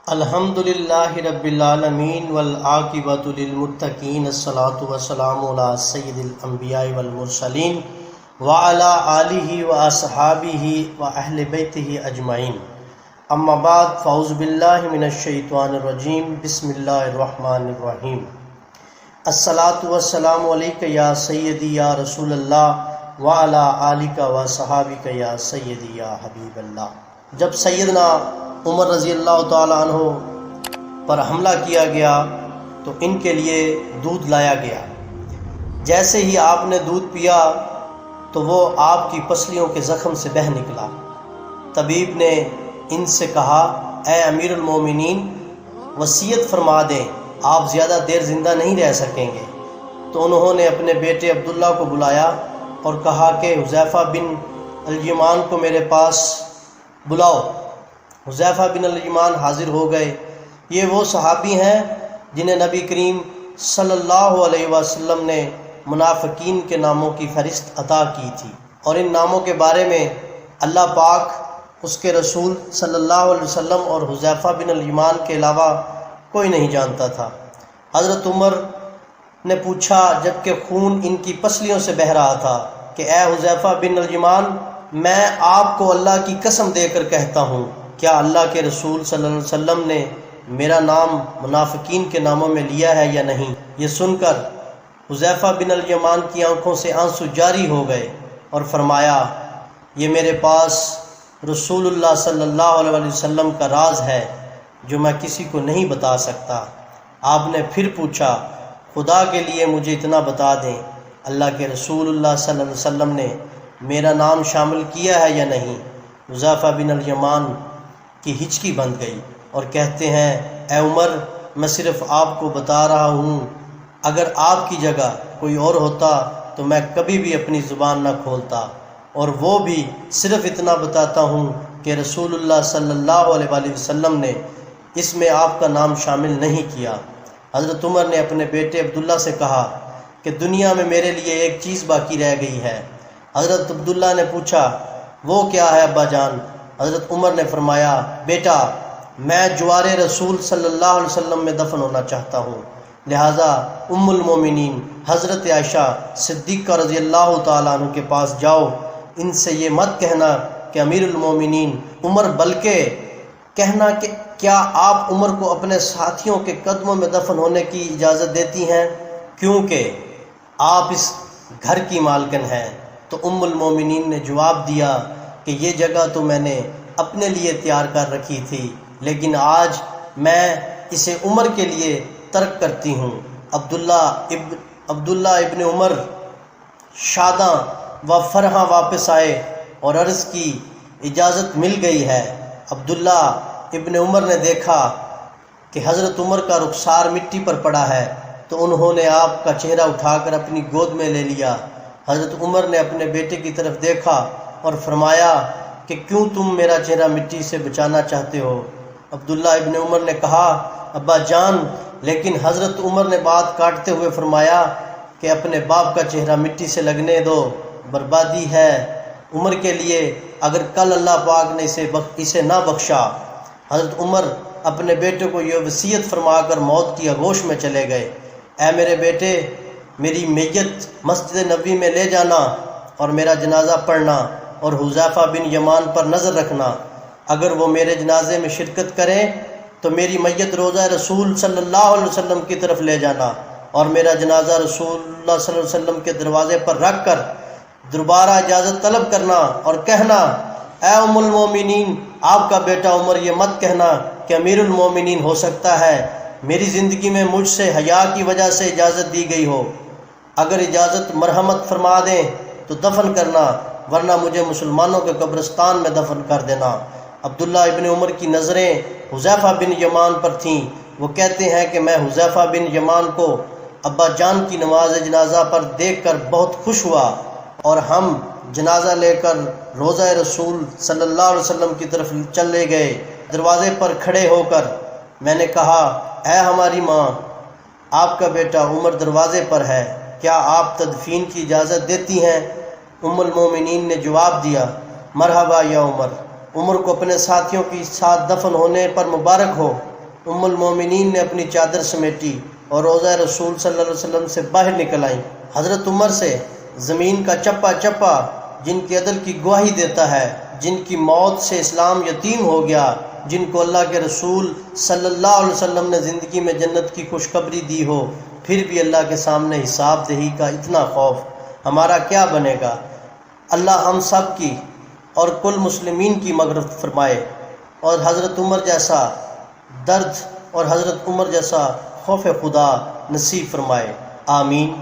الحمدللہ رب العالمین والعاقبۃ للمتقین الصلاۃ والسلام علی سید الانبیاء والمرسلین وعلی آلہ واصحابہ واہل بیتہ اجمعین، اما بعد فاعوذ باللہ من الشیطان الرجیم، بسم اللہ الرحمن الرحیم۔ الصلاۃ والسلام علیک یا سیدی یا رسول اللہ وعلی آلک وصحابک یا سیدی یا حبیب اللہ۔ جب سیدنا عمر رضی اللہ تعالیٰ عنہ پر حملہ کیا گیا تو ان کے لیے دودھ لایا گیا۔ جیسے ہی آپ نے دودھ پیا تو وہ آپ کی پسلیوں کے زخم سے بہہ نکلا۔ طبیب نے ان سے کہا، اے امیر المومنین، وصیت فرما دیں، آپ زیادہ دیر زندہ نہیں رہ سکیں گے۔ تو انہوں نے اپنے بیٹے عبداللہ کو بلایا اور کہا کہ حذیفہ بن الیمان کو میرے پاس بلاؤ۔ حذیفہ بن الیمان حاضر ہو گئے۔ یہ وہ صحابی ہیں جنہیں نبی کریم صلی اللہ علیہ وسلم نے منافقین کے ناموں کی فہرست عطا کی تھی، اور ان ناموں کے بارے میں اللہ پاک، اس کے رسول صلی اللہ علیہ وسلم اور حذیفہ بن الیمان کے علاوہ کوئی نہیں جانتا تھا۔ حضرت عمر نے پوچھا جب کہ خون ان کی پسلیوں سے بہہ رہا تھا کہ اے حذیفہ بن الیمان، میں آپ کو اللہ کی قسم دے کر کہتا ہوں، کیا اللہ کے رسول صلی اللہ علیہ وسلم نے میرا نام منافقین کے ناموں میں لیا ہے یا نہیں؟ یہ سن کر حذیفہ بن الیمان کی آنکھوں سے آنسو جاری ہو گئے اور فرمایا، یہ میرے پاس رسول اللہ صلی اللہ علیہ وسلم کا راز ہے جو میں کسی کو نہیں بتا سکتا۔ آپ نے پھر پوچھا، خدا کے لیے مجھے اتنا بتا دیں، اللہ کے رسول اللہ صلی اللہ علیہ وسلم نے میرا نام شامل کیا ہے یا نہیں؟ حذیفہ بن الیمان کی ہچکی بند گئی اور کہتے ہیں، اے عمر، میں صرف آپ کو بتا رہا ہوں، اگر آپ کی جگہ کوئی اور ہوتا تو میں کبھی بھی اپنی زبان نہ کھولتا، اور وہ بھی صرف اتنا بتاتا ہوں کہ رسول اللہ صلی اللہ علیہ وسلم نے اس میں آپ کا نام شامل نہیں کیا۔ حضرت عمر نے اپنے بیٹے عبداللہ سے کہا کہ دنیا میں میرے لیے ایک چیز باقی رہ گئی ہے۔ حضرت عبداللہ نے پوچھا، وہ کیا ہے ابا جان؟ حضرت عمر نے فرمایا، بیٹا، میں جوار رسول صلی اللہ علیہ وسلم میں دفن ہونا چاہتا ہوں، لہٰذا ام المومنین حضرت عائشہ صدیقہ رضی اللہ تعالیٰ عنہ کے پاس جاؤ، ان سے یہ مت کہنا کہ امیر المومنین عمر، بلکہ کہنا کہ کیا آپ عمر کو اپنے ساتھیوں کے قدموں میں دفن ہونے کی اجازت دیتی ہیں، کیونکہ آپ اس گھر کی مالکن ہیں۔ تو ام المومنین نے جواب دیا کہ یہ جگہ تو میں نے اپنے لیے تیار کر رکھی تھی، لیکن آج میں اسے عمر کے لیے ترک کرتی ہوں۔ عبداللہ ابن عمر شاداں و فرحاں واپس آئے اور عرض کی، اجازت مل گئی ہے۔ عبداللہ ابن عمر نے دیکھا کہ حضرت عمر کا رخسار مٹی پر پڑا ہے تو انہوں نے آپ کا چہرہ اٹھا کر اپنی گود میں لے لیا۔ حضرت عمر نے اپنے بیٹے کی طرف دیکھا اور فرمایا کہ کیوں تم میرا چہرہ مٹی سے بچانا چاہتے ہو؟ عبداللہ ابن عمر نے کہا، ابا جان، لیکن حضرت عمر نے بات کاٹتے ہوئے فرمایا کہ اپنے باپ کا چہرہ مٹی سے لگنے دو، بربادی ہے عمر کے لیے اگر کل اللہ پاک نے اسے نہ بخشا۔ حضرت عمر اپنے بیٹے کو یہ وصیت فرما کر موت کی آغوش میں چلے گئے، اے میرے بیٹے، میری میت مسجد نبوی میں لے جانا اور میرا جنازہ پڑھنا، اور حذیفہ بن یمان پر نظر رکھنا، اگر وہ میرے جنازے میں شرکت کریں تو میری میت روضہ رسول صلی اللہ علیہ وسلم کی طرف لے جانا، اور میرا جنازہ رسول اللہ صلی اللہ علیہ وسلم کے دروازے پر رکھ کر دوبارہ اجازت طلب کرنا اور کہنا، اے ام المومنین، آپ کا بیٹا عمر یہ مت کہنا کہ امیر المومنین ہو سکتا ہے میری زندگی میں مجھ سے حیا کی وجہ سے اجازت دی گئی ہو، اگر اجازت مرحمت فرما دیں تو دفن کرنا، ورنہ مجھے مسلمانوں کے قبرستان میں دفن کر دینا۔ عبداللہ ابن عمر کی نظریں حذیفہ بن یمان پر تھیں۔ وہ کہتے ہیں کہ میں حذیفہ بن یمان کو ابا جان کی نماز جنازہ پر دیکھ کر بہت خوش ہوا، اور ہم جنازہ لے کر روضہ رسول صلی اللہ علیہ وسلم کی طرف چلے گئے۔ دروازے پر کھڑے ہو کر میں نے کہا، اے ہماری ماں، آپ کا بیٹا عمر دروازے پر ہے، کیا آپ تدفین کی اجازت دیتی ہیں؟ ام المومنین نے جواب دیا، مرحبا یا عمر، عمر کو اپنے ساتھیوں کے ساتھ دفن ہونے پر مبارک ہو۔ ام المومنین نے اپنی چادر سمیٹی اور روضہ رسول صلی اللہ علیہ وسلم سے باہر نکل آئیں۔ حضرت عمر سے زمین کا چپا چپا جن کی عدل کی گواہی دیتا ہے، جن کی موت سے اسلام یتیم ہو گیا، جن کو اللہ کے رسول صلی اللہ علیہ وسلم نے زندگی میں جنت کی خوشخبری دی ہو، پھر بھی اللہ کے سامنے حساب دہی کا اتنا خوف، ہمارا کیا بنے گا؟ اللہ ہم سب کی اور کل مسلمین کی مغفرت فرمائے، اور حضرت عمر جیسا درد اور حضرت عمر جیسا خوف خدا نصیب فرمائے، آمین۔